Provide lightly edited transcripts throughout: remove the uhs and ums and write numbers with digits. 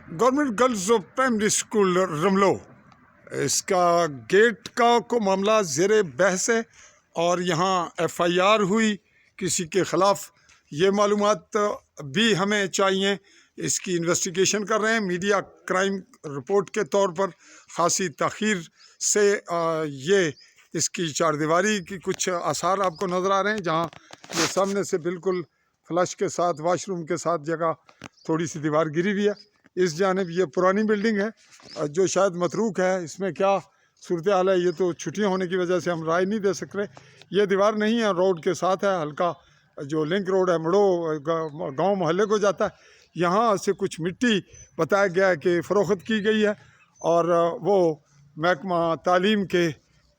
Government girls primary school रमलो, इसका gate का को मामला ज़ेर बहस है और यहाँ FIR हुई किसी के ख़िलाफ़। ये मालूमात भी हमें चाहिए, इसकी इन्वेस्टिगेशन कर रहे हैं। मीडिया क्राइम रिपोर्ट के तौर पर ख़ासी ताख़ीर से ये इसकी चारदीवारी की कुछ आसार आपको नज़र आ रहे हैं, जहाँ ये सामने से बिल्कुल फ्लश के साथ वाशरूम के साथ जगह थोड़ी सी दीवार गिरी हुई है। इस जानिब ये पुरानी बिल्डिंग है जो शायद मतरूक है। इसमें क्या सूरत हाल है ये तो छुट्टियां होने की वजह से हम राय नहीं दे सक रहे। ये दीवार नहीं है, रोड के साथ है, हल्का जो लिंक रोड है मड़ो गांव मोहल्ले को जाता है। यहाँ से कुछ मिट्टी बताया गया है कि फ़रोख्त की गई है और वो महकमा तालीम के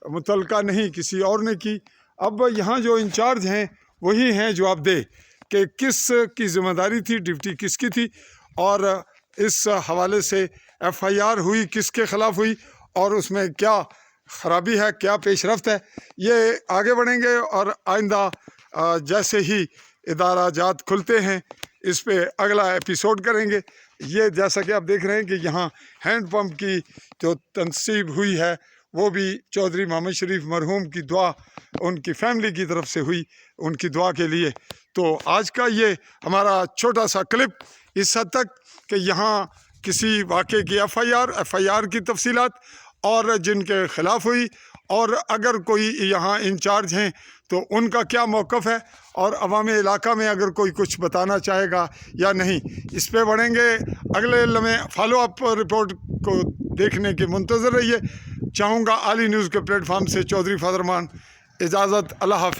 मुतल्लिका नहीं किसी और ने की। अब यहाँ जो इंचार्ज हैं वही हैं जवाब दे कि किस की ज़िम्मेदारी थी, ड्यूटी किसकी थी और इस हवाले से FIR हुई किसके ख़िलाफ़ हुई और उसमें क्या ख़राबी है, क्या पेशरफ्त है। ये आगे बढ़ेंगे और आइंदा जैसे ही इदारा जात खुलते हैं इस पे अगला एपिसोड करेंगे। ये जैसा कि आप देख रहे हैं कि यहाँ हैंड पंप की जो तनसीब हुई है वो भी चौधरी मोहम्मद शरीफ मरहूम की दुआ उनकी फैमिली की तरफ से हुई, उनकी दुआ के लिए। तो आज का ये हमारा छोटा सा क्लिप इस हद तक कि यहाँ किसी वाक़े की FIR की तफसीलात और जिनके ख़िलाफ़ हुई और अगर कोई यहाँ इंचार्ज हैं तो उनका क्या मौक़िफ़ है और अवामी इलाका में अगर कोई कुछ बताना चाहेगा या नहीं, इस पे बढ़ेंगे। अगले लम्हे फॉलो अप रिपोर्ट को देखने के मुंतज़र रहिए। चाहूँगा आली न्यूज़ के प्लेटफार्म से चौधरी फजल रहमान इजाज़त। अल्लाह हाफ़िज़।